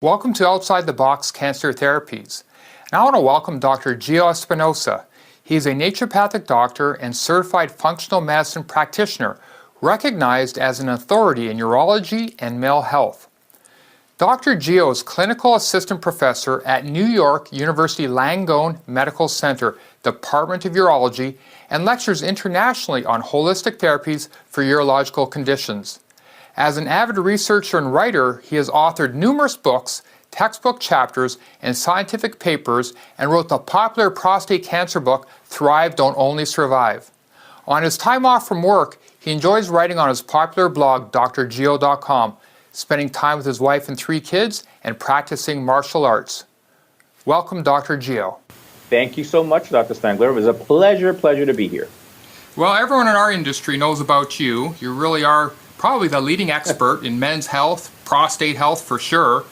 Welcome to Outside the Box Cancer Therapies. And I want to welcome Dr. Gio Espinosa. He is a naturopathic doctor and certified functional medicine practitioner, recognized as an authority in urology and male health. Dr. Gio is clinical assistant professor at New York University Langone Medical Center, Department of Urology, and lectures internationally on holistic therapies for urological conditions. As an avid researcher and writer, he has authored numerous books, textbook chapters, and scientific papers, and wrote the popular prostate cancer book, Thrive, Don't Only Survive. On his time off from work, he enjoys writing on his popular blog, drgio.com, spending time with his wife and 3 kids, and practicing martial arts. Welcome, Dr. Gio. Thank you so much, Dr. Spangler. It was a pleasure to be here. Well, everyone in our industry knows about you. You really are probably the leading expert in men's health, prostate health for sure.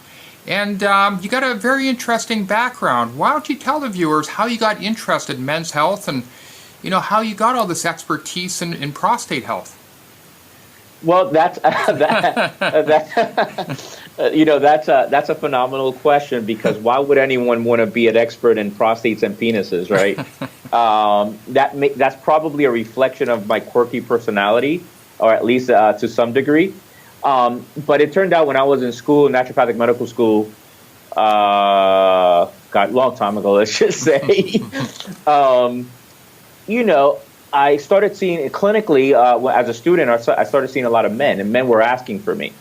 And you got a very interesting background. Why don't you tell the viewers how you got interested in men's health and, how you got all this expertise in prostate health? Well, that's that's a phenomenal question, because why would anyone want to be an expert in prostates and penises, right? That's probably a reflection of my quirky personality, or at least to some degree. But it turned out when I was in school, naturopathic medical school, a long time ago, let's just say, I started seeing it clinically as a student. I started seeing a lot of men, and men were asking for me.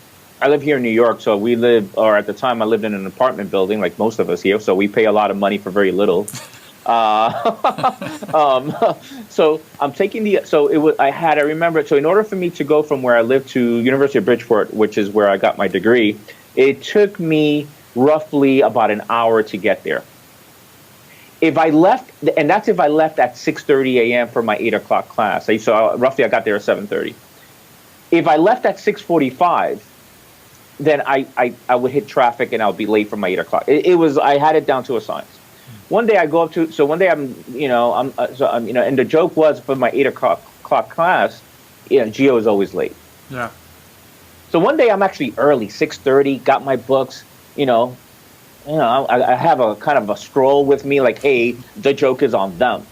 I live here in New York, so at the time I lived in an apartment building, like most of us here, so we pay a lot of money for very little. So I'm taking so in order for me to go from where I lived to University of Bridgeport, which is where I got my degree, it took me roughly about an hour to get there. If I left, and that's if I left at 6:30 a.m. for my 8 o'clock class. So roughly I got there at 7:30. If I left at 6:45, then I would hit traffic and I would be late for my 8 o'clock. I had it down to a science. One day I go up to, so one day and the joke was for my 8 o'clock class, Gio is always late. Yeah. So one day I'm actually early, 6:30, got my books, I have a kind of a stroll with me, like, hey, the joke is on them.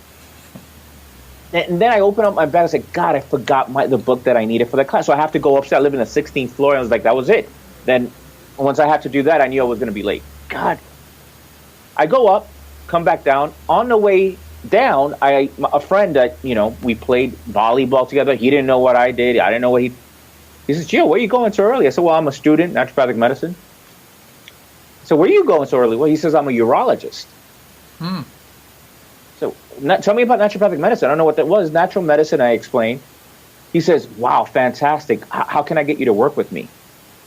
And then I open up my bag and say, God, I forgot the book that I needed for the class. So I have to go upstairs. I live in the 16th floor. And I was like, that was it. Then once I had to do that, I knew I was going to be late. God. I go up, come back down. On the way down, a friend that, we played volleyball together. He didn't know what I did. I didn't know what he says, Gio, where are you going so early? I said, well, I'm a student, naturopathic medicine. So where are you going so early? Well, he says, I'm a urologist. So tell me about naturopathic medicine. I don't know what that was. Natural medicine, I explained. He says, wow, fantastic. How can I get you to work with me?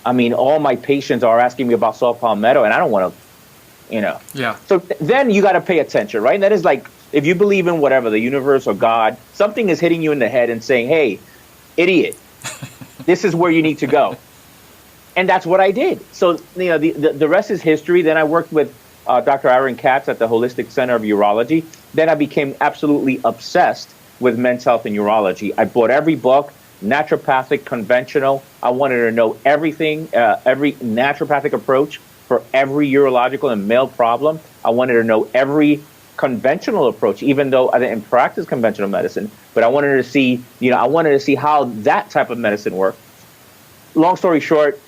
I mean, all my patients are asking me about saw palmetto, and I don't want to, Yeah. So then you got to pay attention, right? And that is like, if you believe in whatever, the universe or God, something is hitting you in the head and saying, hey, idiot, this is where you need to go. And that's what I did. So, the rest is history. Then I worked with Dr. Aaron Katz at the Holistic Center of Urology. Then I became absolutely obsessed with men's health and urology. I bought every book, naturopathic, conventional. I wanted to know everything, every naturopathic approach for every urological and male problem. I wanted to know every conventional approach, even though I didn't practice conventional medicine. But I wanted to see, how that type of medicine worked. Long story short,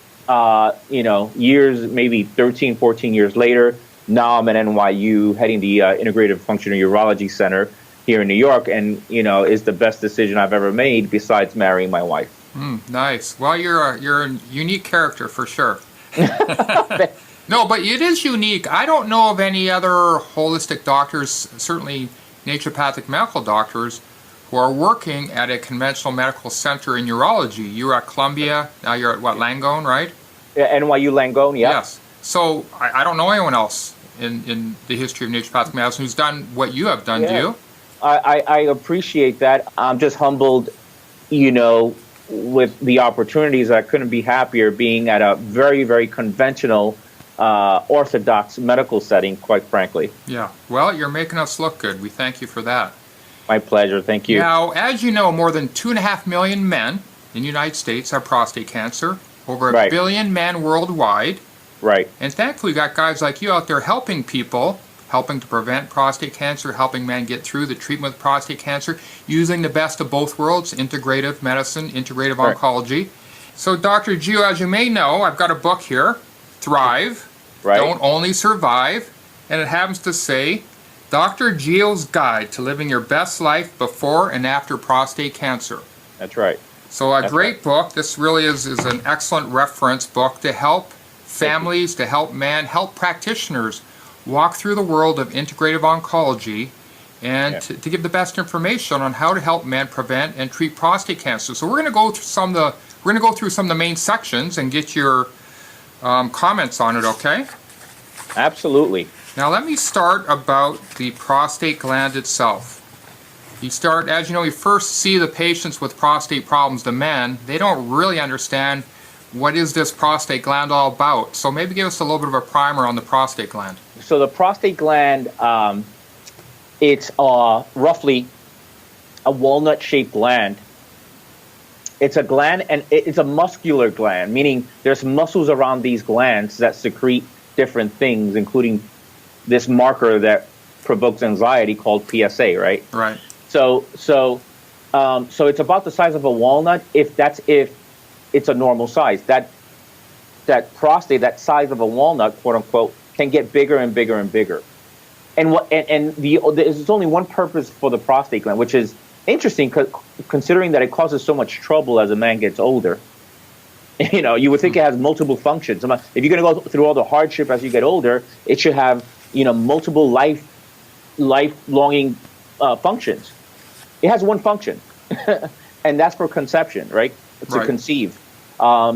years, maybe 13, 14 years later, now I'm at NYU heading the Integrative Functional Urology Center here in New York, and, is the best decision I've ever made besides marrying my wife. Nice. Well, you're a unique character for sure. No, but it is unique. I don't know of any other holistic doctors, certainly naturopathic medical doctors, who are working at a conventional medical center in urology. You were at Columbia, now you're at Langone, right? Yeah, NYU Langone, yeah. Yes. So I don't know anyone else in the history of naturopathic medicine who's done what you have done, do you? I appreciate that. I'm just humbled, with the opportunities. I couldn't be happier being at a very, very conventional, orthodox medical setting, quite frankly. Yeah. Well, you're making us look good. We thank you for that. My pleasure. Thank you. Now, as you know, more than 2.5 million men in the United States have prostate cancer. Over a billion men worldwide. Right. And thankfully, we got guys like you out there helping people, helping to prevent prostate cancer, helping men get through the treatment with prostate cancer, using the best of both worlds, integrative medicine, integrative oncology. So, Dr. Gio, as you may know, I've got a book here, Thrive, Don't Only Survive, and it happens to say, Dr. Gio's Guide to Living Your Best Life Before and After Prostate Cancer. That's right. So a great book. This really is an excellent reference book to help families, to help men, help practitioners walk through the world of integrative oncology and to give the best information on how to help men prevent and treat prostate cancer. So we're going to go through some of the main sections and get your comments on it, okay? Absolutely. Now let me start about the prostate gland itself. As you know, you first see the patients with prostate problems, the men, they don't really understand what is this prostate gland all about. So maybe give us a little bit of a primer on the prostate gland. So the prostate gland, it's roughly a walnut-shaped gland. It's a gland, and it's a muscular gland, meaning there's muscles around these glands that secrete different things, including this marker that provokes anxiety called PSA, right? Right. So it's about the size of a walnut if it's a normal size. That prostate, that size of a walnut, quote unquote, can get bigger and bigger and bigger. There's only one purpose for the prostate gland, which is interesting considering that it causes so much trouble as a man gets older. You know, you would think it has multiple functions. If you're going to go through all the hardship as you get older, it should have, multiple life-longing functions. It has one function, and that's for conception, right? To conceive,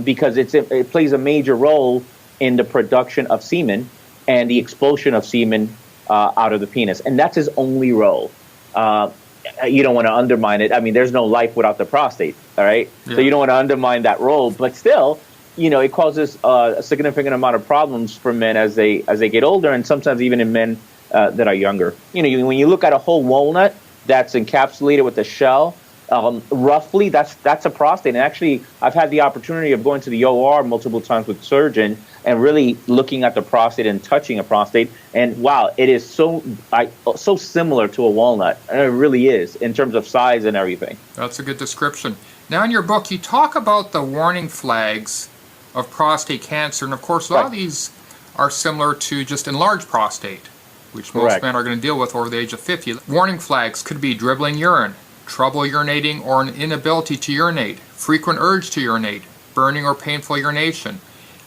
because it plays a major role in the production of semen and the expulsion of semen out of the penis, and that's his only role. You don't want to undermine it. I mean, there's no life without the prostate, all right? Yeah. So you don't want to undermine that role, but still, it causes a significant amount of problems for men as they get older, and sometimes even in men that are younger. When you look at a whole walnut that's encapsulated with a shell, roughly that's a prostate. And actually, I've had the opportunity of going to the OR multiple times with surgeon and really looking at the prostate and touching a prostate. And wow, it is so similar to a walnut. And it really is in terms of size and everything. That's a good description. Now, in your book, you talk about the warning flags of prostate cancer, and of course, a lot of these are similar to just enlarged prostate, which most men are going to deal with over the age of 50. Warning flags could be dribbling urine, trouble urinating or an inability to urinate, frequent urge to urinate, burning or painful urination,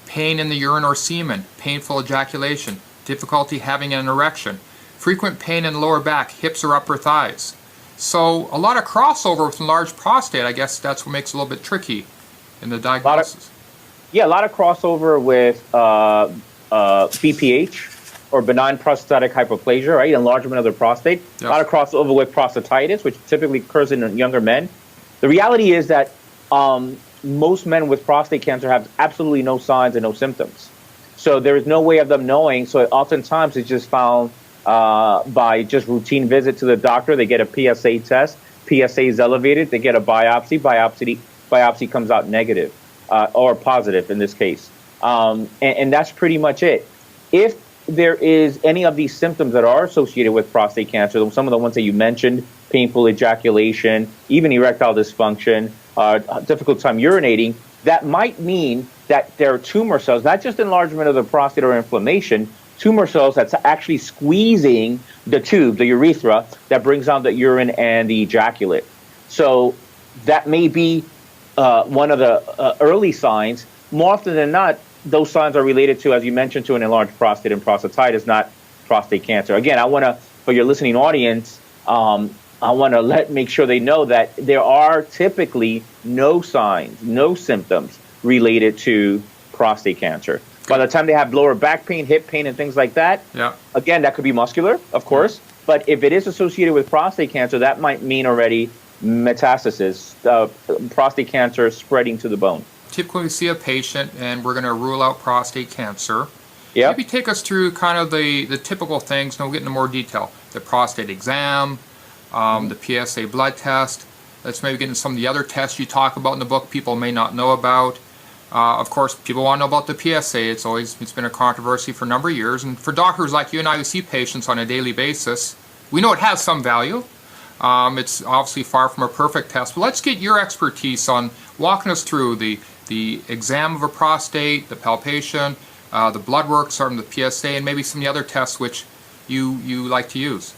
pain in the urine or semen, painful ejaculation, difficulty having an erection, frequent pain in the lower back, hips or upper thighs. So a lot of crossover with enlarged prostate. I guess that's what makes it a little bit tricky in the diagnosis. A lot of crossover with BPH, or benign prostatic hyperplasia, right? Enlargement of the prostate. Yes. A lot of crossover with prostatitis, which typically occurs in younger men. The reality is that most men with prostate cancer have absolutely no signs and no symptoms. So there is no way of them knowing. So oftentimes it's just found by just routine visit to the doctor. They get a PSA test. PSA is elevated. They get a biopsy. Biopsy comes out negative or positive in this case. And that's pretty much it. If there is any of these symptoms that are associated with prostate cancer, some of the ones that you mentioned, painful ejaculation, even erectile dysfunction, difficult time urinating, that might mean that there are tumor cells, not just enlargement of the prostate or inflammation, tumor cells that's actually squeezing the tube, the urethra, that brings out the urine and the ejaculate. So that may be one of the early signs. More often than not, those signs are related to, as you mentioned, to an enlarged prostate and prostatitis, not prostate cancer. Again, I want to, for your listening audience, I want to make sure they know that there are typically no signs, no symptoms related to prostate cancer. By the time they have lower back pain, hip pain, and things like that, again, that could be muscular, of course. But if it is associated with prostate cancer, that might mean already metastasis, prostate cancer spreading to the bone. Typically, we see a patient and we're going to rule out prostate cancer. Yep. Maybe take us through kind of the typical things, and we'll get into more detail. The prostate exam, the PSA blood test. Let's maybe get into some of the other tests you talk about in the book people may not know about. Of course, people want to know about the PSA. It's been a controversy for a number of years. And for doctors like you and I who see patients on a daily basis, we know it has some value. It's obviously far from a perfect test. But let's get your expertise on walking us through the exam of a prostate, the palpation, the blood work, starting with the PSA, and maybe some of the other tests which you like to use.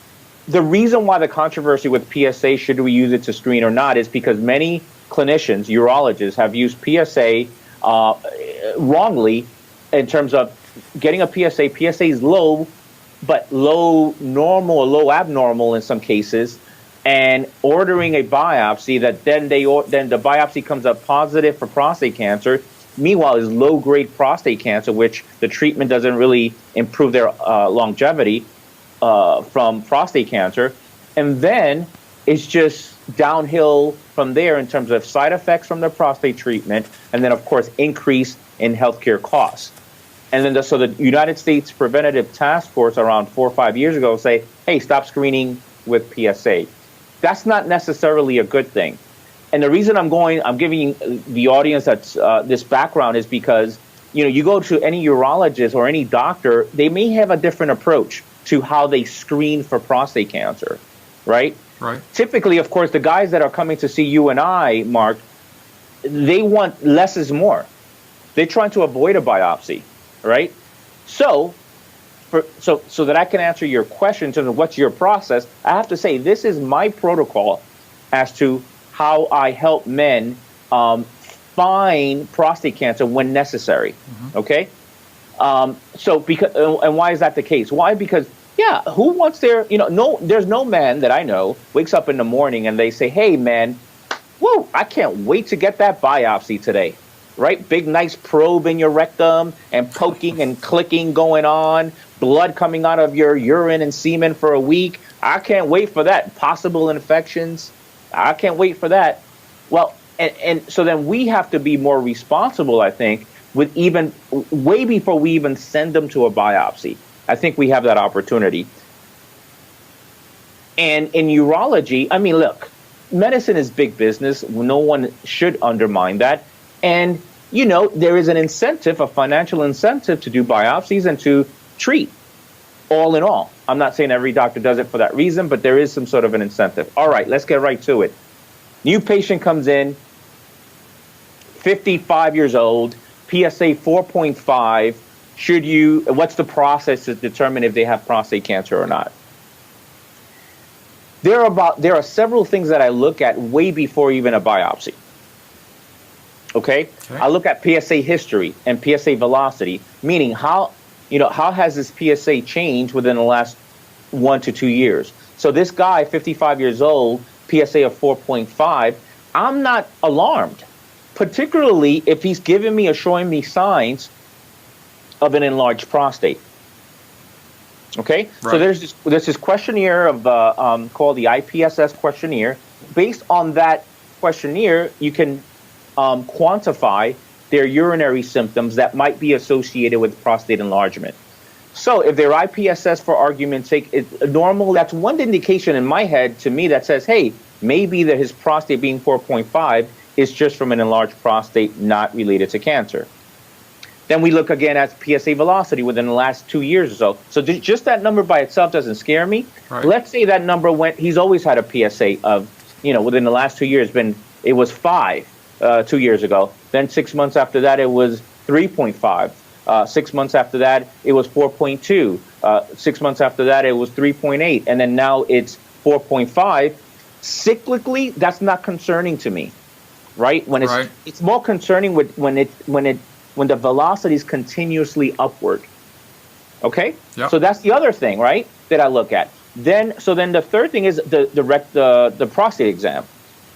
The reason why the controversy with PSA, should we use it to screen or not, is because many clinicians, urologists, have used PSA wrongly in terms of getting a PSA. PSA is low, but low normal or low abnormal in some cases, and ordering a biopsy that then the biopsy comes up positive for prostate cancer. Meanwhile, is low-grade prostate cancer, which the treatment doesn't really improve their longevity from prostate cancer, and then it's just downhill from there in terms of side effects from the prostate treatment, and then of course increase in healthcare costs. And then so the United States Preventative Task Force around 4 or 5 years ago say, hey, stop screening with PSA. That's not necessarily a good thing. And the reason I'm giving the audience that's this background is because, you go to any urologist or any doctor, they may have a different approach to how they screen for prostate cancer, right? Right. Typically, of course, the guys that are coming to see you and I, Mark, they want less is more. They're trying to avoid a biopsy, right? So that I can answer your question in terms of what's your process, I have to say this is my protocol as to how I help men find prostate cancer when necessary. Mm-hmm. Okay. And why is that the case? Why? Because who wants there's no man that I know wakes up in the morning and they say, hey man, whoa, I can't wait to get that biopsy today. Right? Big nice probe in your rectum and poking and clicking going on, blood coming out of your urine and semen for a week. I can't wait for that. Possible infections. I can't wait for that. Well, and so then we have to be more responsible, I think, with even way before we even send them to a biopsy. I think we have that opportunity. And in urology, I mean, look, medicine is big business. No one should undermine that. And, there is an incentive, a financial incentive to do biopsies and to treat, all in all. I'm not saying every doctor does it for that reason, but there is some sort of an incentive. All right, let's get right to it. New patient comes in, 55 years old, PSA 4.5. What's the process to determine if they have prostate cancer or not? There are several things that I look at way before even a biopsy. Okay? I look at PSA history and PSA velocity, meaning how has this PSA changed within the last 1 to 2 years? So this guy, 55 years old, PSA of 4.5, I'm not alarmed, particularly if he's showing me signs of an enlarged prostate. Okay, right. So there's this questionnaire of called the IPSS questionnaire. Based on that questionnaire, you can quantify their urinary symptoms that might be associated with prostate enlargement. So if their IPSS, for argument's sake, is normal, that's one indication in my head to me that says, hey, maybe that his prostate being 4.5 is just from an enlarged prostate, not related to cancer. Then we look again at PSA velocity within the last 2 years or so. So just that number by itself doesn't scare me. Right. Let's say that number he's always had a PSA of, within the last 2 years, it was 5 2 years ago. Then 6 months after that, it was 3.5. 6 months after that, it was 4.2. 6 months after that, it was 3.8. And then now it's 4.5. Cyclically, that's not concerning to me, right? It's more concerning when the velocity is continuously upward. Okay? Yep. So that's the other thing, right, that I look at. Then the third thing is the prostate exam.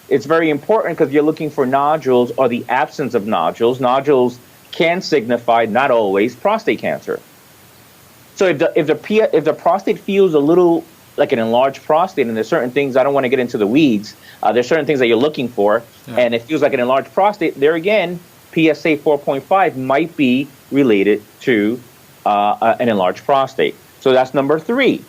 It's very important because you're looking for nodules or the absence of nodules. Nodules can signify, not always, prostate cancer. So if the prostate feels a little like an enlarged prostate, and there's certain things, I don't want to get into the weeds, there's certain things that you're looking for, and it feels like an enlarged prostate, there again, PSA 4.5 might be related to an enlarged prostate. So that's number 3.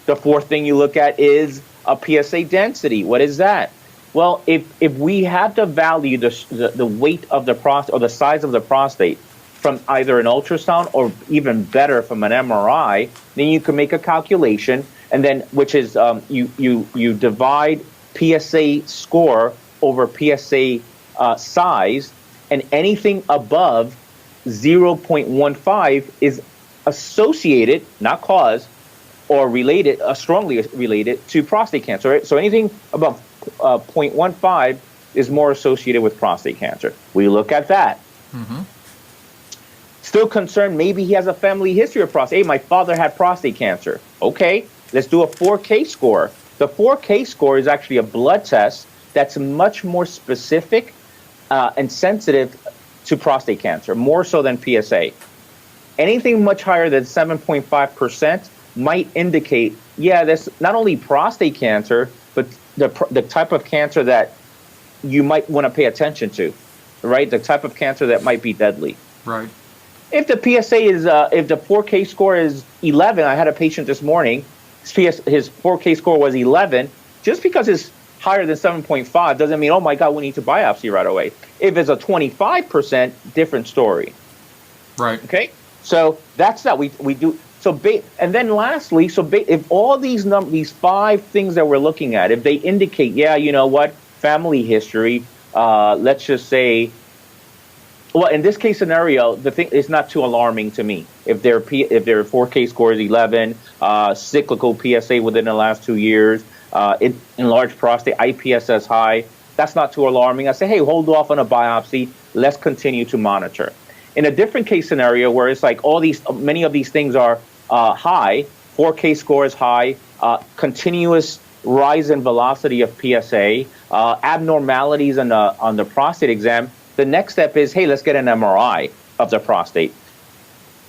The fourth thing you look at is a PSA density. What is that? Well, if we had to value the weight of the prostate or the size of the prostate from either an ultrasound or even better from an MRI, then you can make a calculation, and then which is you divide PSA score over PSA size, and anything above 0.15 is associated, not caused, or related, strongly related to prostate cancer. Right? So anything above 0.15 is more associated with prostate cancer. We look at that. Mm-hmm. Still concerned, maybe he has a family history of prostate. Hey, my father had prostate cancer. Okay, let's do a 4K score. The 4K score is actually a blood test that's much more specific and sensitive to prostate cancer, more so than PSA. Anything much higher than 7.5% might indicate, yeah, that's not only prostate cancer, but the type of cancer that you might want to pay attention to, right? The type of cancer that might be deadly. Right. If the PSA is, if the 4K score is 11, I had a patient this morning, his 4K score was 11, just because it's higher than 7.5 doesn't mean, oh my God, we need to biopsy right away. If it's a 25%, different story. Right. Okay? So that's that. We do. So, and then lastly, if all these 5 things that we're looking at, if they indicate, yeah, you know what, family history, let's just say, well, in this case scenario, the thing is not too alarming to me. If their 4K score is 11, cyclical PSA within the last 2 years, enlarged prostate, IPSS high, that's not too alarming. I say, hey, hold off on a biopsy. Let's continue to monitor. In a different case scenario where it's like many of these things are high, 4K score is high, continuous rise in velocity of PSA, abnormalities on the prostate exam, the next step is, hey, let's get an MRI of the prostate.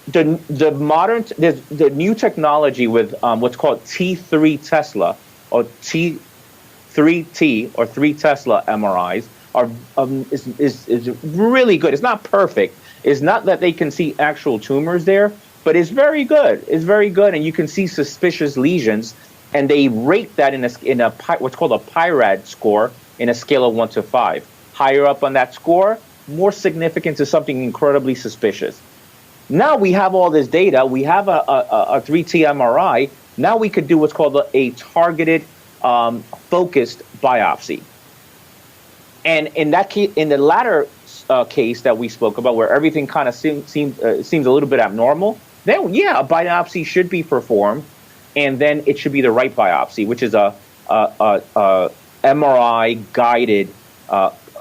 The new technology with what's called T3 Tesla or T3T or 3 Tesla MRIs is really good. It's not perfect. It's not that they can see actual tumors there, but it's very good. It's very good, and you can see suspicious lesions, and they rate that in a what's called a PIRAD score in a scale of 1 to 5. Higher up on that score, more significant to something incredibly suspicious. Now we have all this data. We have a 3T MRI. Now we could do what's called a targeted, focused biopsy. And in that case, in the latter case that we spoke about, where everything kind of seems a little bit abnormal, then yeah, a biopsy should be performed, and then it should be the right biopsy, which is a MRI guided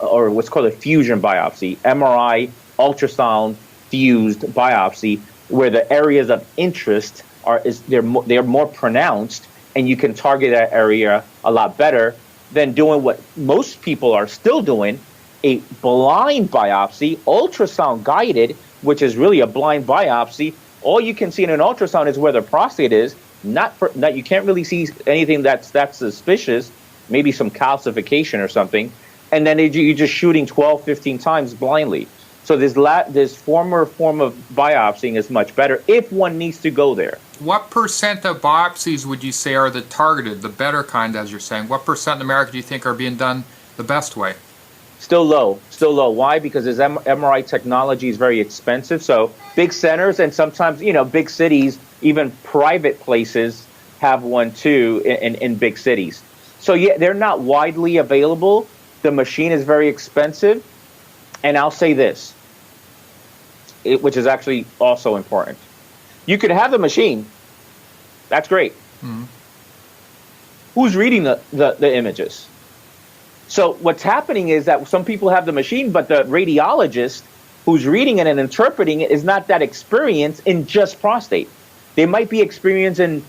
or what's called a fusion biopsy, MRI ultrasound fused biopsy, where the areas of interest they're more pronounced, and you can target that area a lot better than doing what most people are still doing, a blind biopsy, ultrasound guided, which is really a blind biopsy. All you can see in an ultrasound is where the prostate is. You can't really see anything that's suspicious, maybe some calcification or something, and then you're just shooting 12, 15 times blindly. So this form of biopsying is much better if one needs to go there. What percent of biopsies would you say are the targeted, the better kind, as you're saying? What percent in America do you think are being done the best way? Still low. Why? Because this MRI technology is very expensive. So big centers and sometimes, big cities, even private places have one too in big cities. So yeah, they're not widely available. The machine is very expensive. And I'll say this, which is actually also important. You could have the machine. That's great. Mm-hmm. Who's reading the images? So what's happening is that some people have the machine, but the radiologist who's reading it and interpreting it is not that experienced in just prostate. They might be experienced in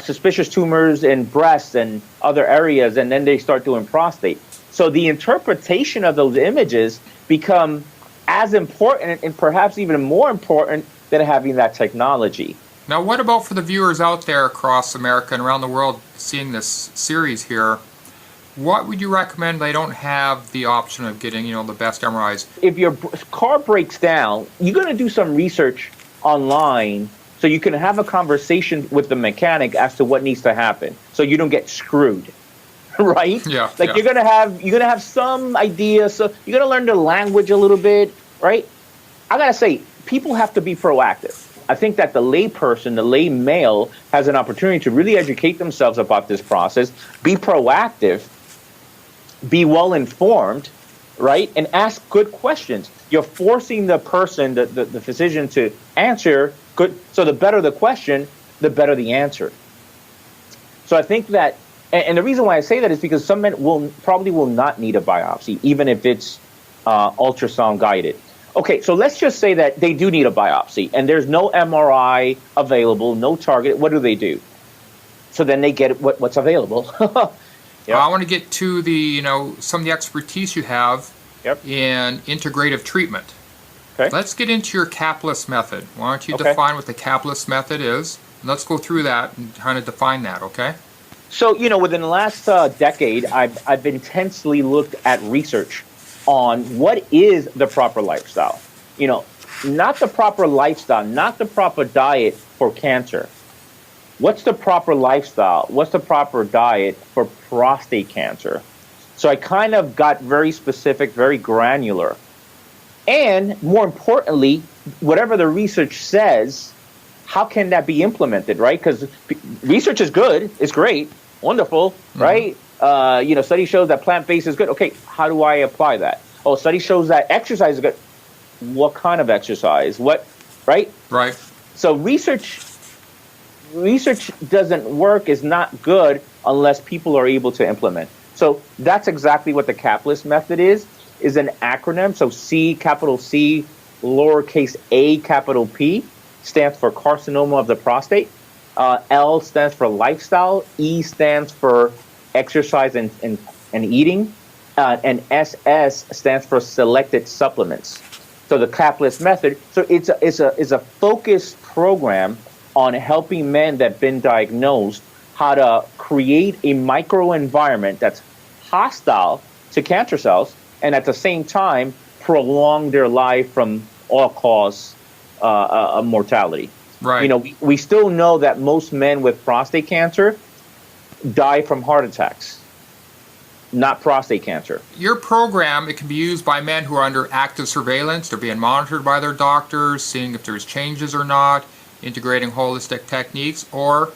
suspicious tumors in breasts and other areas, and then they start doing prostate. So the interpretation of those images become as important and perhaps even more important than having that technology. Now, what about for the viewers out there across America and around the world seeing this series here? What would you recommend they don't have the option of getting, the best MRIs? If your car breaks down, you're going to do some research online so you can have a conversation with the mechanic as to what needs to happen so you don't get screwed. right? Yeah. Like yeah. you're gonna have some idea, so you're gonna learn the language a little bit, right? I gotta say, people have to be proactive. I think that the lay person, the lay male, has an opportunity to really educate themselves about this process, be proactive, be well informed, right? And ask good questions. You're forcing the person, the physician, to answer good. So the better the question, the better the answer. So I think that, and the reason why I say that is because some men will not need a biopsy, even if it's ultrasound guided. Okay, so let's just say that they do need a biopsy, and there's no MRI available, no target. What do? So then they get what's available. Yep. I want to get to the, some of the expertise you have Yep. in integrative treatment. Okay. Let's get into your capless method. Why don't you Okay. define what the capless method is? Let's go through that and kind of define that, okay? So, within the last decade, I've intensely looked at research on what is the proper lifestyle. Not the proper lifestyle, not the proper diet for cancer. What's the proper lifestyle? What's the proper diet for prostate cancer? So I kind of got very specific, very granular. And more importantly, whatever the research says, how can that be implemented, right? Because research is good, it's great, wonderful, right? Study shows that plant-based is good. Okay, how do I apply that? Oh, study shows that exercise is good. What kind of exercise? What, right? Right. So research doesn't work, is not good unless people are able to implement. So that's exactly what the capless method is an acronym. So C, capital C, lowercase a, capital P, stands for carcinoma of the prostate. L stands for lifestyle. E stands for exercise and eating. And SS stands for selected supplements. So the capless method. So it's a focused program on helping men that have been diagnosed how to create a microenvironment that's hostile to cancer cells and at the same time prolong their life from all-cause mortality. Right. We still know that most men with prostate cancer die from heart attacks, not prostate cancer. Your program, it can be used by men who are under active surveillance. They're being monitored by their doctors, seeing if there's changes or not, integrating holistic techniques, or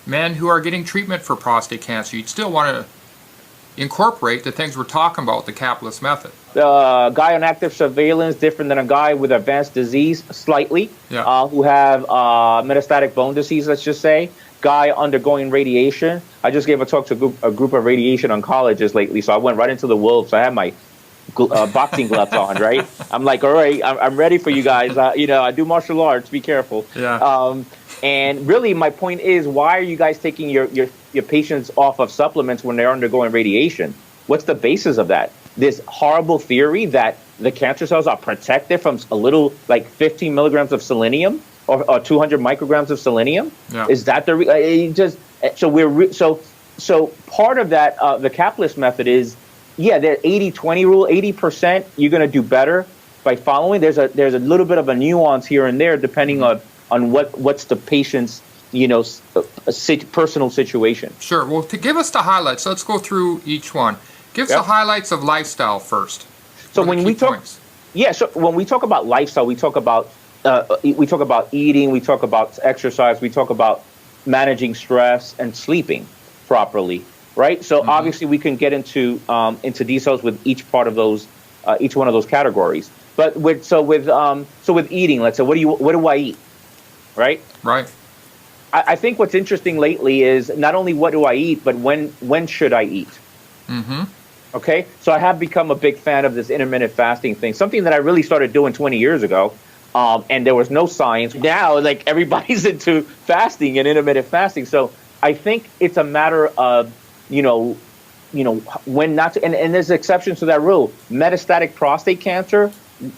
men who are getting treatment for prostate cancer. You'd still want to incorporate the things we're talking about, the capless method. A guy on active surveillance, different than a guy with advanced disease, slightly, who have metastatic bone disease, let's just say. Guy undergoing radiation. I just gave a talk to a group of radiation oncologists lately, so I went right into the wolves. I had my boxing gloves on, right? I'm like, all right, I'm ready for you guys. I do martial arts. Be careful. Yeah. And really, my point is, why are you guys taking your patients off of supplements when they're undergoing radiation? What's the basis of that? This horrible theory that the cancer cells are protected from a little, like 15 milligrams of selenium or 200 micrograms of selenium. Yeah. Is that the so part of that the capless method is the 80-20 rule. 80% you're going to do better by following. There's a little bit of a nuance here and there depending on what's the patient's personal situation. Sure. Well, to give us the highlights, let's go through each one. Give us the highlights of lifestyle first. So when we talk, so when we talk about lifestyle, we talk about eating, we talk about exercise, we talk about managing stress and sleeping properly, right? So obviously we can get into details with each part of those, each one of those categories. But with eating, let's say, what do I eat, right? Right. I think what's interesting lately is not only what do I eat, but when should I eat? Mm-hmm. Okay, so I have become a big fan of this intermittent fasting thing, something that I really started doing 20 years ago, and there was no science. Now, like, everybody's into fasting and intermittent fasting, so I think it's a matter of, when not to, and there's exceptions to that rule. Metastatic prostate cancer,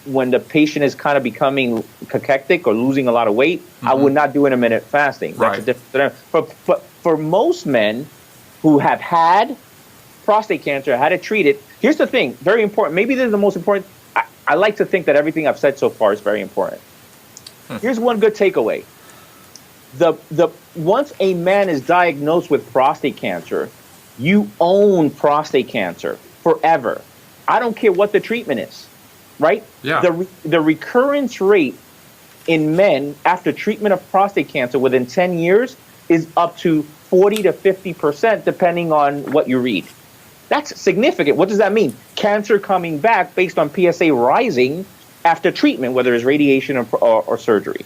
when the patient is kind of becoming cachectic or losing a lot of weight, I would not do intermittent fasting. That's a different. For most men who have had prostate cancer, had it treated, here's the thing, very important. Maybe this is the most important. I like to think that everything I've said so far is very important. Here's one good takeaway. Once a man is diagnosed with prostate cancer, you own prostate cancer forever. I don't care what the treatment is, right? Yeah. The recurrence rate in men after treatment of prostate cancer within 10 years is up to 40 to 50%, depending on what you read. That's significant. What does that mean? Cancer coming back based on PSA rising after treatment, whether it's radiation or surgery.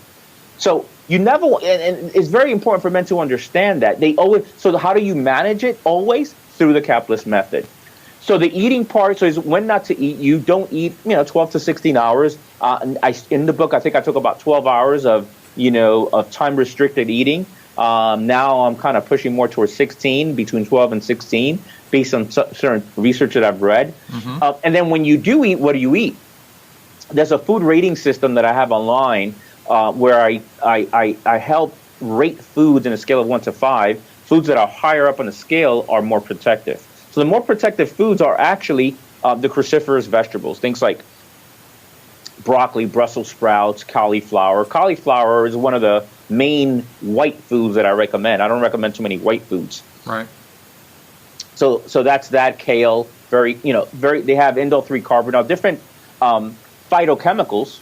So you never, and it's very important for men to understand that. They always, so how do you manage it? Always through the capitalist method. So the eating part, so is when not to eat. You don't eat, 12 to 16 hours. In the book, I think I took about 12 hours of time restricted eating. Now I'm kind of pushing more towards 16, between 12 and 16, based on certain research that I've read. Mm-hmm. And then when you do eat, what do you eat? There's a food rating system that I have online where I help rate foods in a scale of 1 to 5. Foods that are higher up on the scale are more protective. So the more protective foods are actually the cruciferous vegetables, things like broccoli, Brussels sprouts, cauliflower. Cauliflower is one of the main white foods that I recommend. I don't recommend too many white foods. Right. So that's that. Kale, they have indole 3 carbonol, different phytochemicals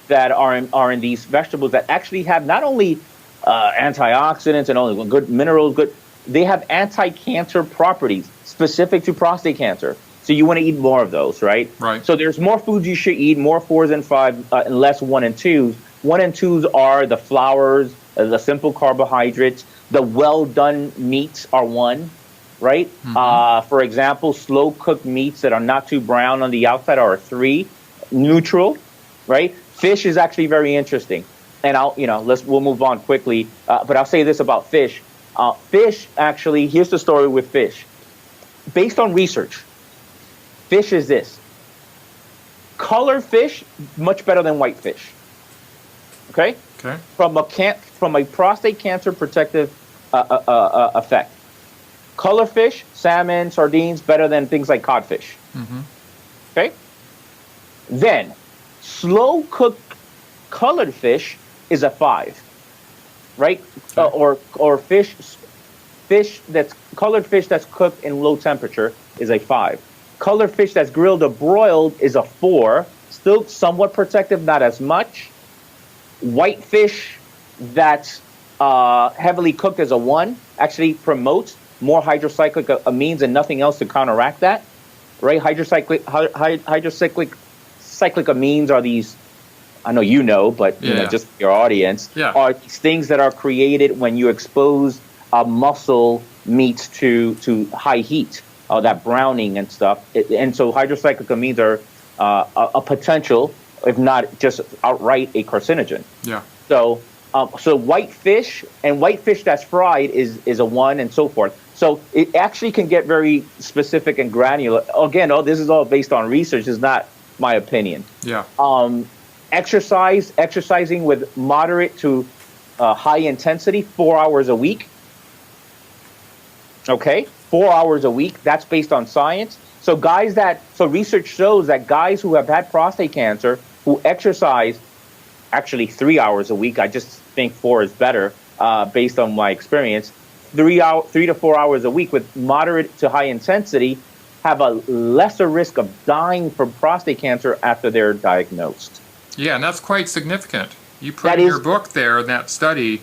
that are in these vegetables that actually have not only antioxidants and only good minerals, they have anti-cancer properties specific to prostate cancer. So you want to eat more of those, right? Right. So there's more foods you should eat, more 4s and 5, and less 1 and 2s. 1 and 2s are the flours, the simple carbohydrates. The well-done meats are 1, right? Mm-hmm. For example, slow-cooked meats that are not too brown on the outside are 3. Neutral, right? Fish is actually very interesting. And we'll move on quickly. But I'll say this about fish. Fish, actually, here's the story with fish. Based on research, fish is this. Color fish, much better than white fish. Okay? Okay. From a prostate cancer protective effect. Color fish, salmon, sardines, better than things like codfish. Mm-hmm. Okay? Then, slow-cooked colored fish is a 5. Right? Okay. Or colored fish that's cooked in low temperature is a 5. Colored fish that's grilled or broiled is a 4. Still somewhat protective, not as much. White fish that's heavily cooked is a 1. Actually promotes more hydrocyclic amines and nothing else to counteract that. Right? Hydrocyclic amines are these, I know but just your audience, are these things that are created when you expose muscle meats to high heat, that browning and stuff. And so hydrocyclic amines are a potential, if not just outright a carcinogen. Yeah. So white fish that's fried is a 1 and so forth. So it actually can get very specific and granular. Again, this is all based on research. It's not my opinion. Yeah. Exercising with moderate to high intensity, 4 hours a week. Okay, 4 hours a week. That's based on science. So research shows that guys who have had prostate cancer who exercise actually 3 hours a week. I just think 4 is better based on my experience. 3 to 4 hours a week with moderate to high intensity have a lesser risk of dying from prostate cancer after they're diagnosed. Yeah, and that's quite significant. You put in your book there, in that study,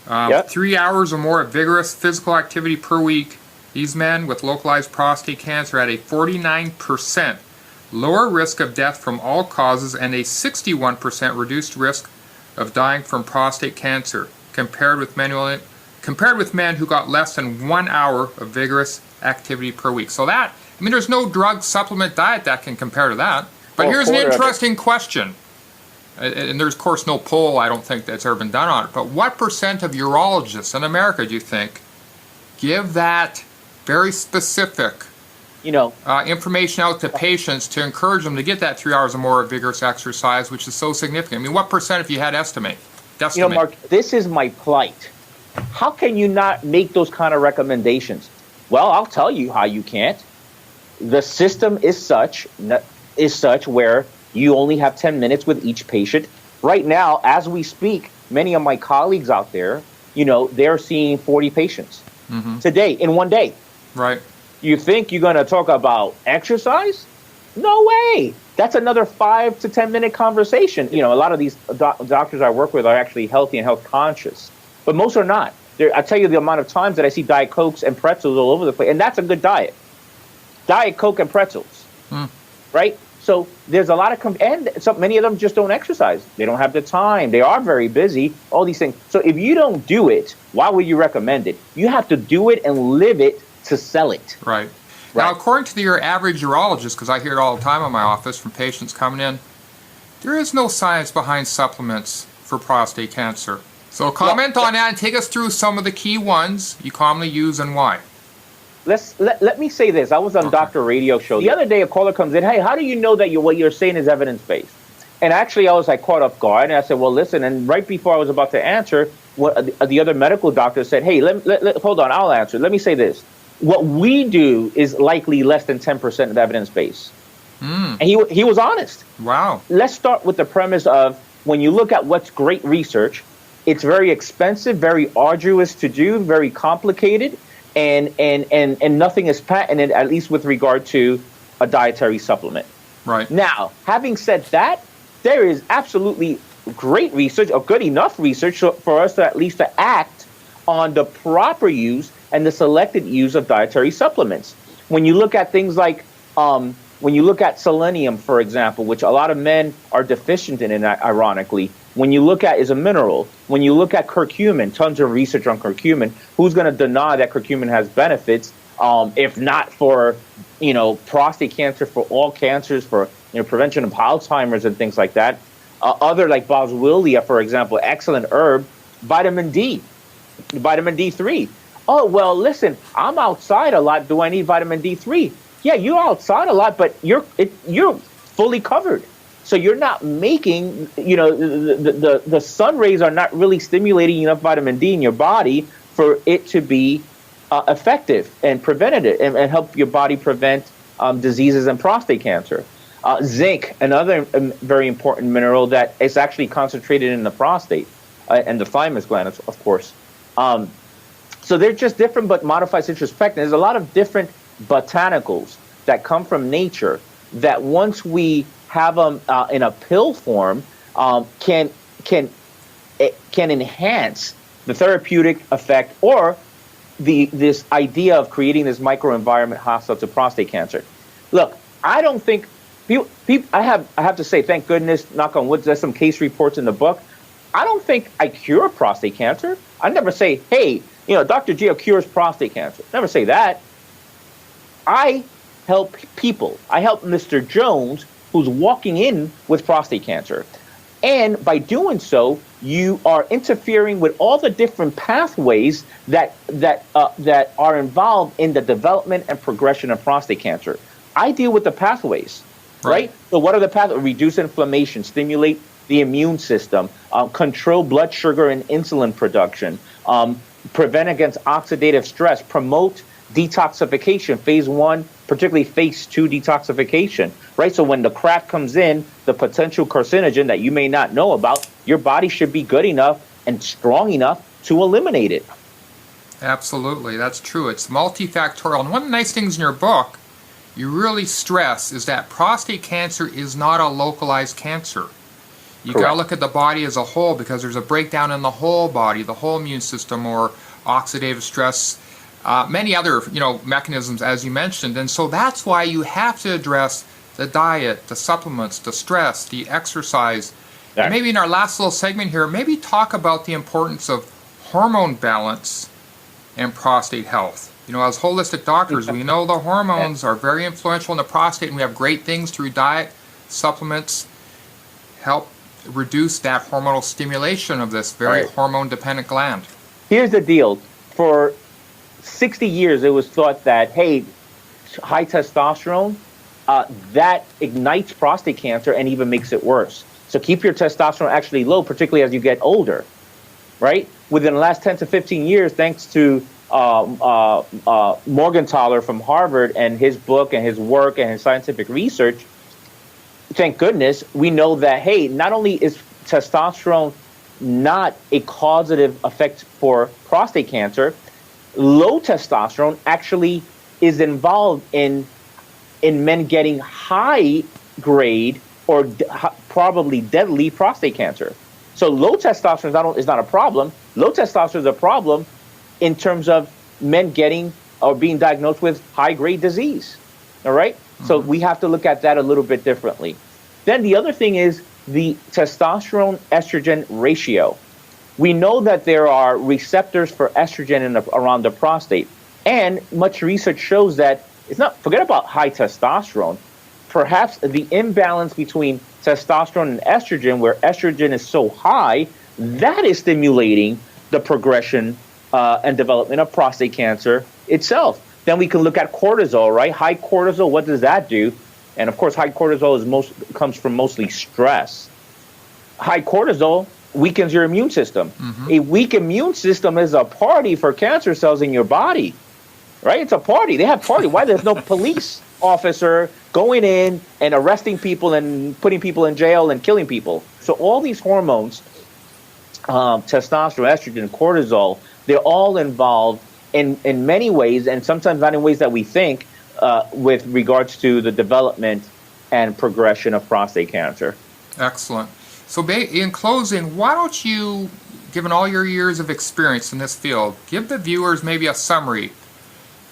3 hours or more of vigorous physical activity per week, these men with localized prostate cancer had a 49% lower risk of death from all causes and a 61% reduced risk of dying from prostate cancer compared with men who got less than 1 hour of vigorous activity per week. So there's no drug supplement diet that can compare to that. But here's an interesting question. And there's, of course, no poll, I don't think, that's ever been done on it. But what percent of urologists in America, do you think, give that very specific information out to patients to encourage them to get that 3 hours or more of vigorous exercise, which is so significant? I mean, what percent, if you had estimate? Mark, this is my plight. How can you not make those kind of recommendations? Well, I'll tell you how you can't. The system is such where you only have 10 minutes with each patient. Right now, as we speak, many of my colleagues out there, they're seeing 40 patients today, in one day. Right. You think you're going to talk about exercise? No way. That's another 5 to 10 minute conversation. You know, a lot of these doctors I work with are actually healthy and health conscious, but most are not. I tell you the amount of times that I see Diet Cokes and pretzels all over the place, and that's a good diet. Diet Coke and pretzels, right? So there's a lot of, and many of them just don't exercise. They don't have the time. They are very busy, all these things. So if you don't do it, why would you recommend it? You have to do it and live it to sell it. Right. Now, according to your average urologist, because I hear it all the time in my office from patients coming in, there is no science behind supplements for prostate cancer. So comment on that and take us through some of the key ones you commonly use and why. Let me say this. I was on Dr. Radio show. The other day, a caller comes in, hey, how do you know that what you're saying is evidence-based? And actually, I was caught off guard, and I said, well, listen, and right before I was about to answer, the other medical doctor said, hey, hold on, I'll answer. Let me say this. What we do is likely less than 10% of evidence-based. And he was honest. Wow. Let's start with the premise of when you look at what's great research, it's very expensive, very arduous to do, very complicated, and nothing is patented, at least with regard to a dietary supplement. Right. Now, having said that, there is absolutely great research, or good enough research, for us to at least to act on the proper use and the selected use of dietary supplements. When you look at things like, when you look at selenium, for example, which a lot of men are deficient in, ironically, when you look at is a mineral, when you look at curcumin, tons of research on curcumin, who's going to deny that curcumin has benefits, if not for, prostate cancer, for all cancers, for prevention of Alzheimer's and things like that. Other like boswellia, for example, excellent herb, vitamin D, vitamin D3. Oh, well, listen, I'm outside a lot. Do I need vitamin D3? Yeah, you're outside a lot, but you're fully covered. So you're not making, the sun rays are not really stimulating enough vitamin D in your body for it to be effective and preventative and help your body prevent diseases and prostate cancer. Zinc, another very important mineral that is actually concentrated in the prostate and the thymus gland, of course. So they're just different but modified citrus pectin. There's a lot of different botanicals that come from nature that once we have them in a pill form, can enhance the therapeutic effect or this idea of creating this microenvironment hostile to prostate cancer. Look, I don't think people. I have to say, thank goodness, knock on wood, there's some case reports in the book. I don't think I cure prostate cancer. I never say, hey, Dr. Gio cures prostate cancer. Never say that. I help people. I help Mr. Jones, who's walking in with prostate cancer. And by doing so, you are interfering with all the different pathways that are involved in the development and progression of prostate cancer. I deal with the pathways, right? So what are the pathways? Reduce inflammation, stimulate the immune system, control blood sugar and insulin production, prevent against oxidative stress, promote detoxification, phase 1, particularly phase 2 detoxification, right? So when the crap comes in, the potential carcinogen that you may not know about, your body should be good enough and strong enough to eliminate it. Absolutely, that's true. It's multifactorial. And one of the nice things in your book you really stress is that prostate cancer is not a localized cancer. You got to look at the body as a whole because there's a breakdown in the whole body, the whole immune system, or oxidative stress, many other mechanisms, as you mentioned. And so that's why you have to address the diet, the supplements, the stress, the exercise. And maybe in our last little segment here, maybe talk about the importance of hormone balance and prostate health. As holistic doctors, we know the hormones are very influential in the prostate, and we have great things through diet, supplements, help reduce that hormonal stimulation of this very hormone-dependent gland. Here's the deal. For 60 years, it was thought that, hey, high testosterone, that ignites prostate cancer and even makes it worse. So keep your testosterone actually low, particularly as you get older, right? Within the last 10 to 15 years, thanks to Morgenthaler from Harvard and his book and his work and his scientific research, thank goodness, we know that, hey, not only is testosterone not a causative effect for prostate cancer, low testosterone actually is involved in men getting high grade or probably deadly prostate cancer. So low testosterone is not a problem. Low testosterone is a problem in terms of men getting or being diagnosed with high grade disease. All right. So we have to look at that a little bit differently. Then the other thing is the testosterone estrogen ratio. We know that there are receptors for estrogen around the prostate, and much research shows that it's not, forget about high testosterone, perhaps the imbalance between testosterone and estrogen, where estrogen is so high, that is stimulating the progression and development of prostate cancer itself. Then we can look at cortisol, right? High cortisol, what does that do? And of course, high cortisol comes from mostly stress. High cortisol weakens your immune system. A weak immune system is a party for cancer cells in your body, right? It's a party. They have party. Why? There's no police officer going in and arresting people and putting people in jail and killing people. So all these hormones, testosterone, estrogen, cortisol, they're all involved in many ways, and sometimes not in ways that we think, with regards to the development and progression of prostate cancer. Excellent. So in closing, why don't you, given all your years of experience in this field, give the viewers maybe a summary.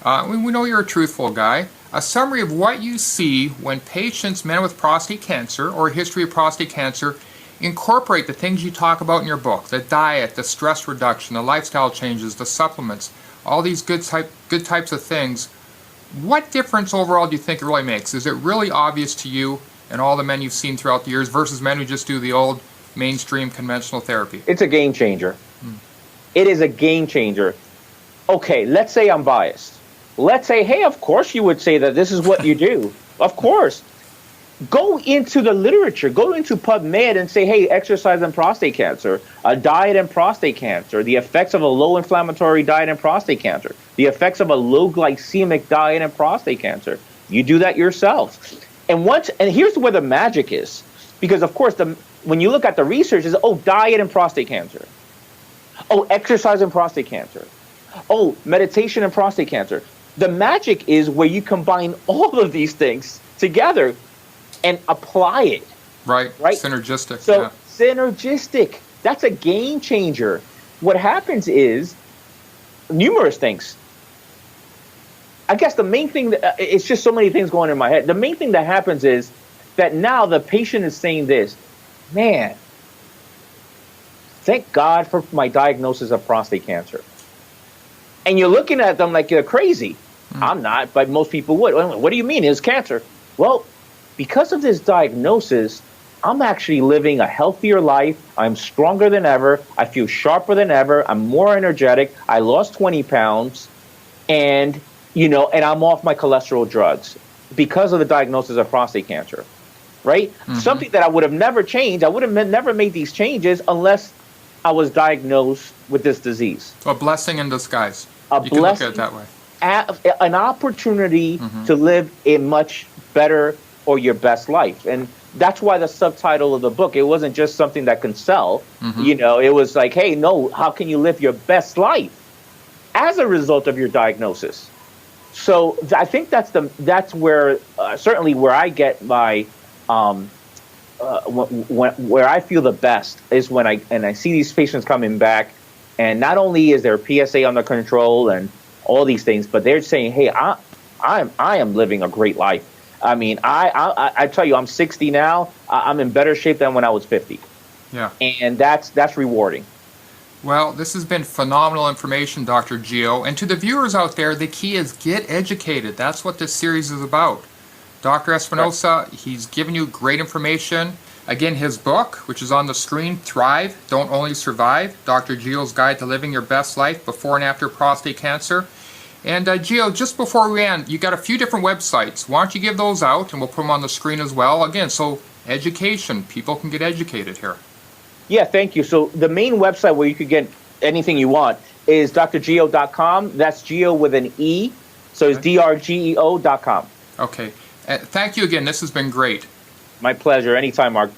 We know you're a truthful guy. A summary of what you see when patients, men with prostate cancer or a history of prostate cancer, incorporate the things you talk about in your book, the diet, the stress reduction, the lifestyle changes, the supplements, all these good types of things. What difference overall do you think it really makes? Is it really obvious to you and all the men you've seen throughout the years versus men who just do the old mainstream conventional therapy? It's a game changer. It is a game changer. Okay, let's say I'm biased. Let's say, hey, of course you would say that this is what you do. Of course. Go into the literature, go into PubMed and say, hey, exercise and prostate cancer, a diet and prostate cancer, the effects of a low inflammatory diet and prostate cancer, the effects of a low glycemic diet and prostate cancer. You do that yourself. And here's where the magic is, because of course, when you look at the research, is diet and prostate cancer, exercise and prostate cancer, meditation and prostate cancer. The magic is where you combine all of these things together and apply it. Right. Synergistic. So synergistic. That's a game changer. What happens is numerous things. I guess the main thing, it's just so many things going in my head. The main thing that happens is that now the patient is saying this, man, thank God for my diagnosis of prostate cancer. And you're looking at them like you're crazy. I'm not, but most people would. What do you mean? It's cancer. Well, because of this diagnosis, I'm actually living a healthier life. I'm stronger than ever. I feel sharper than ever. I'm more energetic. I lost 20 pounds. And, and I'm off my cholesterol drugs because of the diagnosis of prostate cancer, right? Something that I would have never changed. I would have never made these changes unless I was diagnosed with this disease. A blessing in disguise. You can look at it that way. An opportunity to live a much better or your best life. And that's why the subtitle of the book, it wasn't just something that can sell. It was like, hey, no, how can you live your best life as a result of your diagnosis? So I think that's where certainly where I get my where I feel the best is when I see these patients coming back, and not only is their PSA under control and all these things, but they're saying, hey, I am living a great life. I mean, I tell you, I'm 60 now. I'm in better shape than when I was 50. Yeah. And that's rewarding. Well, this has been phenomenal information, Dr. Gio. And to the viewers out there, the key is get educated. That's what this series is about. Dr. Espinosa, he's given you great information. Again, his book, which is on the screen, Thrive, Don't Only Survive, Dr. Gio's Guide to Living Your Best Life Before and After Prostate Cancer. And Gio, just before we end, you got a few different websites. Why don't you give those out, and we'll put them on the screen as well. Again, so education, people can get educated here. Yeah, thank you. So the main website where you could get anything you want is drgeo.com. That's Geo with an E. So it's drgeo.com. Okay. Thank you again. This has been great. My pleasure. Anytime, Mark.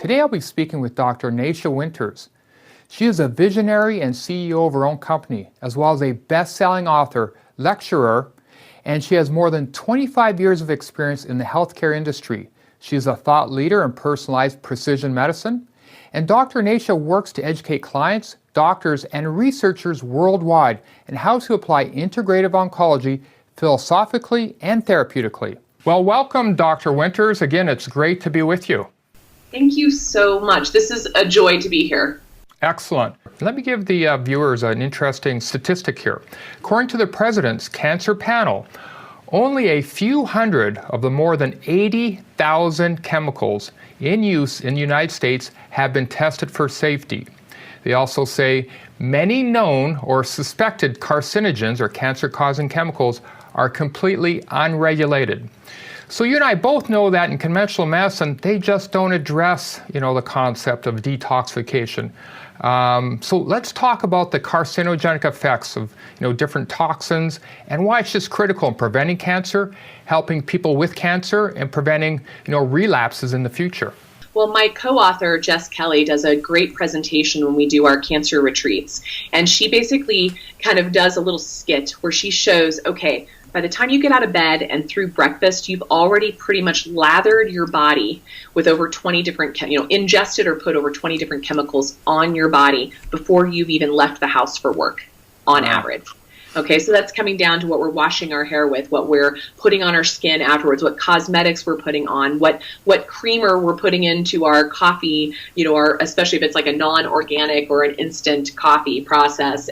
Today I'll be speaking with Dr. Naisha Winters. She is a visionary and CEO of her own company, as well as a best-selling author, lecturer, and she has more than 25 years of experience in the healthcare industry. She is a thought leader in personalized precision medicine, and Dr. Naisha works to educate clients, doctors, and researchers worldwide in how to apply integrative oncology philosophically and therapeutically. Well, welcome, Dr. Winters. Again, it's great to be with you. Thank you so much. This is a joy to be here. Excellent. Let me give the viewers an interesting statistic here. According to the President's Cancer Panel, only a few hundred of the more than 80,000 chemicals in use in the United States have been tested for safety. They also say many known or suspected carcinogens or cancer-causing chemicals are completely unregulated. So you and I both know that in conventional medicine, they just don't address, the concept of detoxification. So let's talk about the carcinogenic effects of, different toxins and why it's just critical in preventing cancer, helping people with cancer, and preventing, relapses in the future. Well, my co-author, Jess Kelly, does a great presentation when we do our cancer retreats. And she basically kind of does a little skit where she shows, okay, by the time you get out of bed and through breakfast, you've already pretty much lathered your body with over 20 different, ingested or put over 20 different chemicals on your body before you've even left the house for work, on average. Okay, so that's coming down to what we're washing our hair with, what we're putting on our skin afterwards, what cosmetics we're putting on, what creamer we're putting into our coffee, especially if it's like a non-organic or an instant coffee process,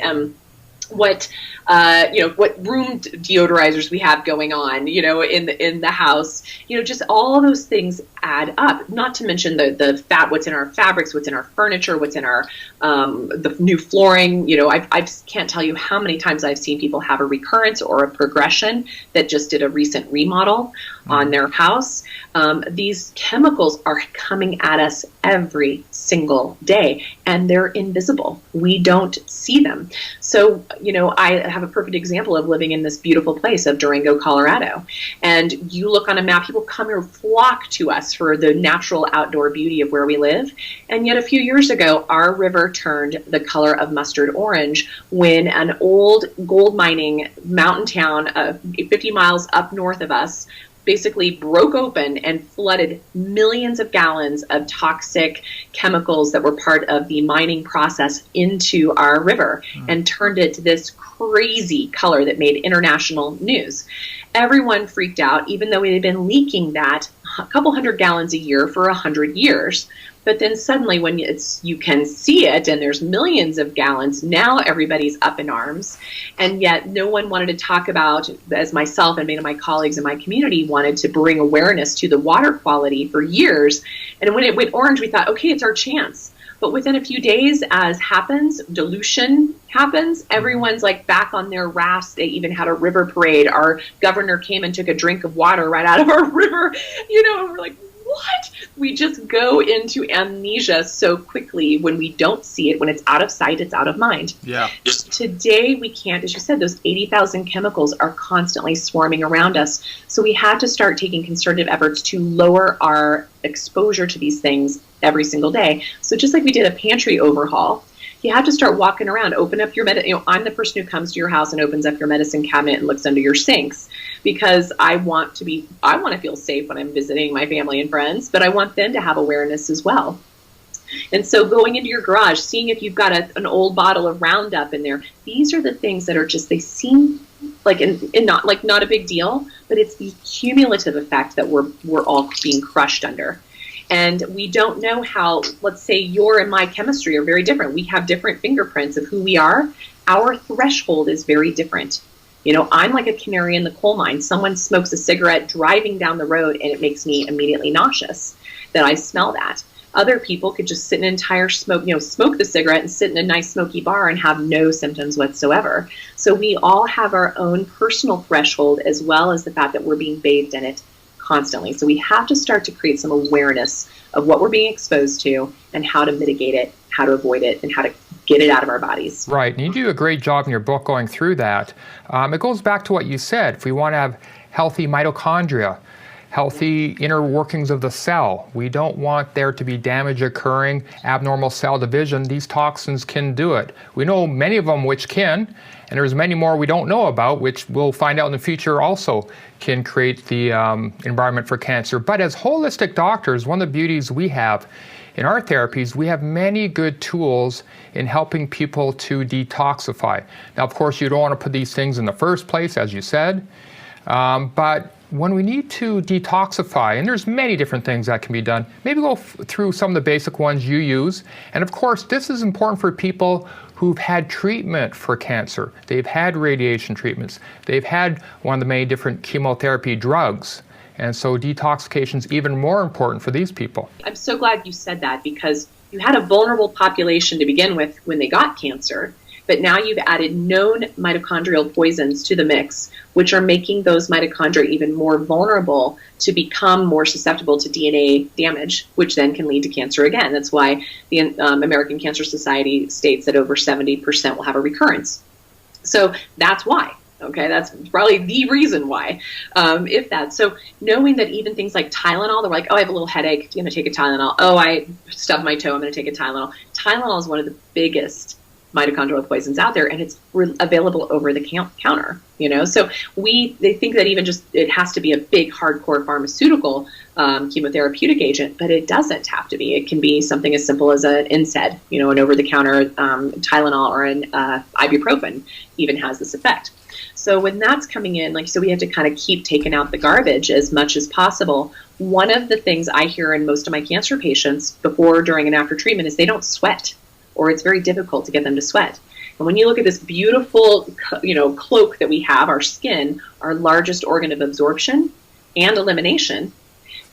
what room deodorizers we have going on, in the house, just all those things add up. Not to mention the fat, what's in our fabrics, what's in our furniture, what's in our the new flooring. I can't tell you how many times I've seen people have a recurrence or a progression that just did a recent remodel on their house. These chemicals are coming at us every single day, and they're invisible. We don't see them. So, I have a perfect example of living in this beautiful place of Durango, Colorado. And you look on a map, people come here, flock to us for the natural outdoor beauty of where we live. And yet a few years ago, our river turned the color of mustard orange when an old gold mining mountain town 50 miles up north of us basically broke open and flooded millions of gallons of toxic chemicals that were part of the mining process into our river and turned it to this crazy color that made international news. Everyone freaked out, even though we had been leaking that a couple hundred gallons a year for 100 years. But then suddenly when you can see it and there's millions of gallons, now everybody's up in arms. And yet no one wanted to talk about, as myself and many of my colleagues in my community wanted to bring awareness to the water quality for years. And when it went orange, we thought, okay, it's our chance. But within a few days, as happens, dilution happens. Everyone's like back on their rafts. They even had a river parade. Our governor came and took a drink of water right out of our river. And we're like, what? We just go into amnesia so quickly when we don't see it. When it's out of sight, it's out of mind. Yeah. Today, we can't, as you said, those 80,000 chemicals are constantly swarming around us. So we have to start taking concerted efforts to lower our exposure to these things every single day. So just like we did a pantry overhaul, you have to start walking around, open up your I'm the person who comes to your house and opens up your medicine cabinet and looks under your sinks, because I want to feel safe when I'm visiting my family and friends, but I want them to have awareness as well. And so going into your garage, seeing if you've got an old bottle of Roundup in there, these are the things that are they seem like not a big deal, but it's the cumulative effect that we're all being crushed under. And we don't know how, let's say your and my chemistry are very different. We have different fingerprints of who we are. Our threshold is very different. I'm like a canary in the coal mine. Someone smokes a cigarette driving down the road and it makes me immediately nauseous that I smell that. Other people could just sit in an entire smoke the cigarette and sit in a nice smoky bar and have no symptoms whatsoever. So we all have our own personal threshold, as well as the fact that we're being bathed in it constantly. So we have to start to create some awareness of what we're being exposed to and how to mitigate it, how to avoid it, and how to get it out of our bodies. Right, and you do a great job in your book going through that. It goes back to what you said. If we want to have healthy mitochondria, healthy inner workings of the cell. We don't want there to be damage occurring, abnormal cell division. These toxins can do it. We know many of them which can, and there's many more we don't know about, which we'll find out in the future also can create the environment for cancer. But as holistic doctors, one of the beauties we have in our therapies, we have many good tools in helping people to detoxify. Now, of course, you don't want to put these things in the first place, as you said, but when we need to detoxify, and there's many different things that can be done, maybe go through some of the basic ones you use. And of course, this is important for people who've had treatment for cancer. They've had radiation treatments. They've had one of the many different chemotherapy drugs. And so detoxification is even more important for these people. I'm so glad you said that, because you had a vulnerable population to begin with when they got cancer, but now you've added known mitochondrial poisons to the mix, which are making those mitochondria even more vulnerable to become more susceptible to DNA damage, which then can lead to cancer again. That's why the American Cancer Society states that over 70% will have a recurrence. So that's why. Okay, that's probably the reason why, if that. So knowing that even things like Tylenol, they're like, oh, I have a little headache, I'm going to take a Tylenol. Oh, I stubbed my toe, I'm going to take a Tylenol. Tylenol is one of the biggest mitochondrial poisons out there, and it's available over the counter, So they think that even just it has to be a big, hardcore pharmaceutical chemotherapeutic agent, but it doesn't have to be. It can be something as simple as an NSAID, an over-the-counter Tylenol or an ibuprofen even has this effect. So when that's coming in, we have to kind of keep taking out the garbage as much as possible. One of the things I hear in most of my cancer patients before, during, and after treatment is they don't sweat, or it's very difficult to get them to sweat. And when you look at this beautiful, cloak that we have, our skin, our largest organ of absorption and elimination,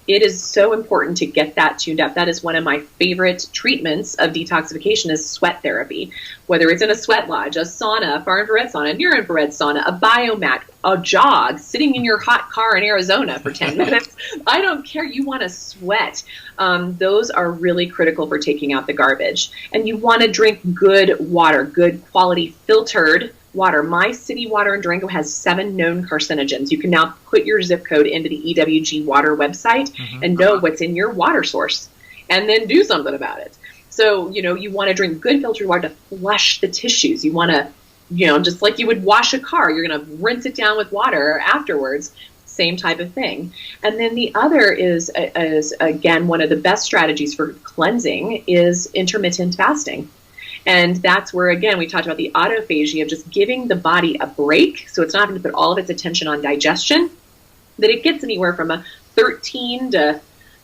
it is so important to get that tuned up. That is one of my favorite treatments of detoxification is sweat therapy. Whether it's in a sweat lodge, a sauna, a far infrared sauna, a near infrared sauna, a biomat, a jog, sitting in your hot car in Arizona for 10 minutes. I don't care. You want to sweat. Those are really critical for taking out the garbage. And you want to drink good water, good quality filtered water. My city water in Durango has 7 known carcinogens. You can now put your zip code into the EWG water website and know what's in your water source and then do something about it. So, you want to drink good filtered water to flush the tissues. You want to, just like you would wash a car, you're going to rinse it down with water afterwards. Same type of thing. And then the other is again, one of the best strategies for cleansing is intermittent fasting. And that's where, again, we talked about the autophagy of just giving the body a break, so it's not having to put all of its attention on digestion, that it gets anywhere from a 13 to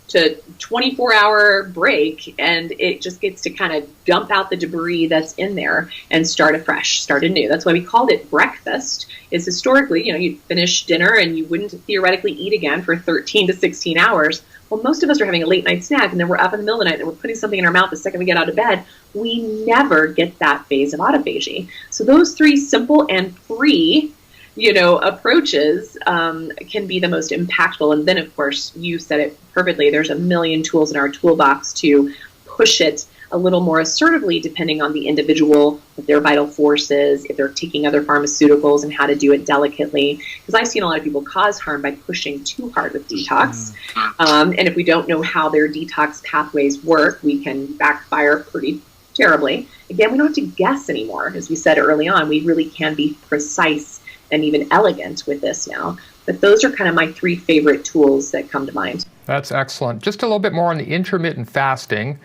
24-hour break, and it just gets to kind of dump out the debris that's in there and start afresh, start anew. That's why we called it breakfast, is historically, you'd finish dinner and you wouldn't theoretically eat again for 13 to 16 hours. Well, most of us are having a late night snack, and then we're up in the middle of the night and we're putting something in our mouth the second we get out of bed. We never get that phase of autophagy. So those 3 simple and free, approaches can be the most impactful. And then, of course, you said it perfectly. There's a million tools in our toolbox to push it a little more assertively, depending on the individual, what their vital force is, if they're taking other pharmaceuticals, and how to do it delicately. Because I've seen a lot of people cause harm by pushing too hard with detox. And if we don't know how their detox pathways work, we can backfire pretty terribly. Again, we don't have to guess anymore. As we said early on, we really can be precise and even elegant with this now. But those are kind of my 3 favorite tools that come to mind. That's excellent. Just a little bit more on the intermittent fasting.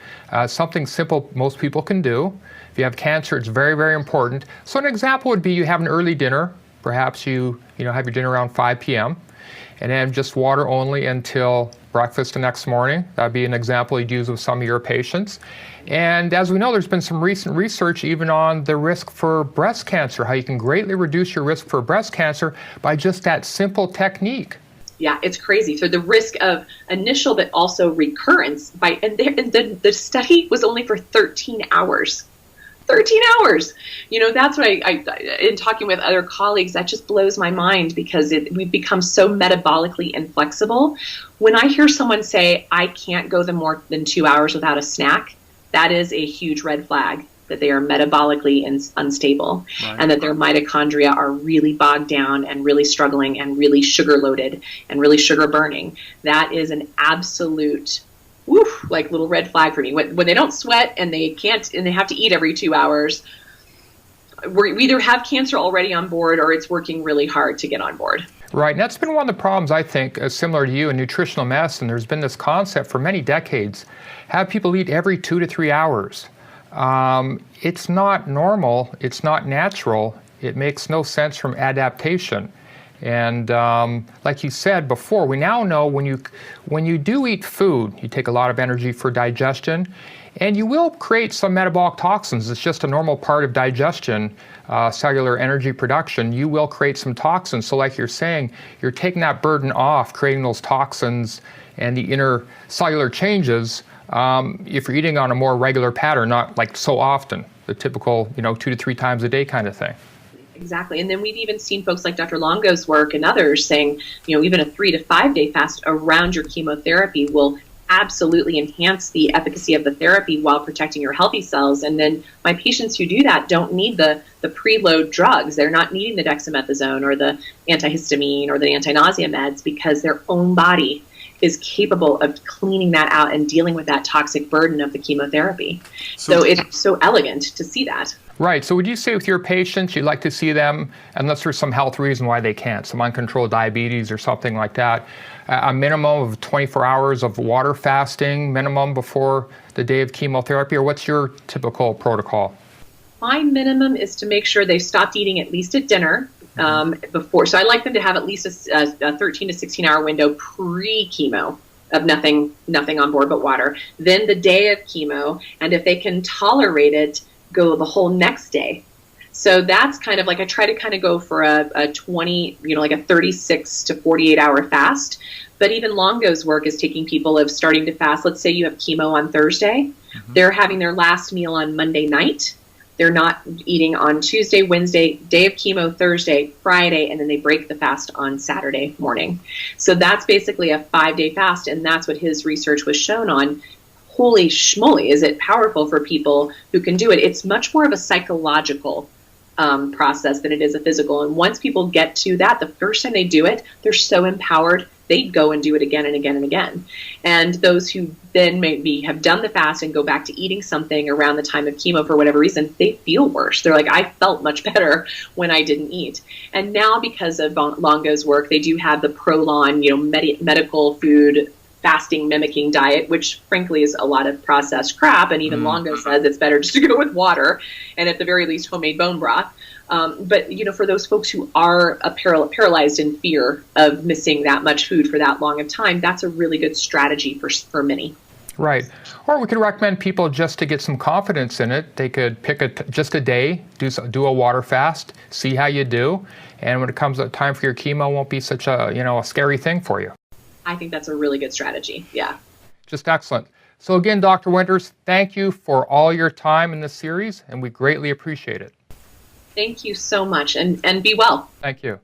Something simple most people can do. If you have cancer, it's very, very important. So an example would be you have an early dinner. Perhaps you have your dinner around 5 p.m. and then just water only until breakfast the next morning. That'd be an example you'd use with some of your patients. And as we know, there's been some recent research even on the risk for breast cancer, how you can greatly reduce your risk for breast cancer by just that simple technique. Yeah, it's crazy. So the risk of initial but also recurrence and the study was only for 13 hours. 13 hours. That's what I in talking with other colleagues, that just blows my mind, because we've become so metabolically inflexible. When I hear someone say, I can't go more than 2 hours without a snack, that is a huge red flag. that they are metabolically unstable, and that their mitochondria are really bogged down and really struggling and really sugar loaded and really sugar burning. That is an absolute like little red flag for me. When they don't sweat and they can't, and they have to eat every 2 hours, we either have cancer already on board or it's working really hard to get on board. Right, and that's been one of the problems, I think, similar to you in nutritional medicine. There's been this concept for many decades, have people eat every 2 to 3 hours. It's not normal, it's not natural, it makes no sense from adaptation. And like you said before, we now know when you do eat food, you take a lot of energy for digestion, and you will create some metabolic toxins. It's just a normal part of digestion, cellular energy production. You will create some toxins. So like you're saying, you're taking that burden off, creating those toxins and the inner cellular changes if you're eating on a more regular pattern, not like so often, the typical 2 to 3 times a day kind of thing. Exactly. And then we've even seen folks like Dr. Longo's work and others saying, even a 3 to 5 day fast around your chemotherapy will absolutely enhance the efficacy of the therapy while protecting your healthy cells. And then my patients who do that don't need the preload drugs. They're not needing the dexamethasone or the antihistamine or the anti-nausea meds because their own body is capable of cleaning that out and dealing with that toxic burden of the chemotherapy. So it's so elegant to see that. Right. So would you say with your patients, you'd like to see them, unless there's some health reason why they can't, some uncontrolled diabetes or something like that, a minimum of 24 hours of water fasting, minimum before the day of chemotherapy, or what's your typical protocol? My minimum is to make sure they've stopped eating at least at dinner before. So I like them to have at least a 13 to 16 hour window pre-chemo of nothing on board but water. Then the day of chemo, and if they can tolerate it, go the whole next day. So that's kind of like, I try to kind of go for a 20, like a 36 to 48 hour fast. But even Longo's work is taking people of starting to fast. Let's say you have chemo on Thursday. They're having their last meal on Monday night. They're not eating on Tuesday, Wednesday, day of chemo, Thursday, Friday, and then they break the fast on Saturday morning. So that's basically a 5-day fast, and that's what his research was shown on. Holy schmoly, is it powerful for people who can do it. It's much more of a psychological process than it is a physical. And once people get to that, the first time they do it, they're so empowered, they go and do it again and again and again. And those who then maybe have done the fast and go back to eating something around the time of chemo for whatever reason, they feel worse. They're like, I felt much better when I didn't eat. And now because of Longo's work, they do have the Prolon, medical food fasting mimicking diet, which frankly is a lot of processed crap. And even Longo says it's better just to go with water and at the very least homemade bone broth. But for those folks who are paralyzed in fear of missing that much food for that long of time, that's a really good strategy for many. Right. Or we could recommend people just to get some confidence in it. They could pick just a day, do a water fast, see how you do. And when it comes to time for your chemo, it won't be such a scary thing for you. I think that's a really good strategy. Yeah. Just excellent. So again, Dr. Winters, thank you for all your time in this series, and we greatly appreciate it. Thank you so much, and be well. Thank you.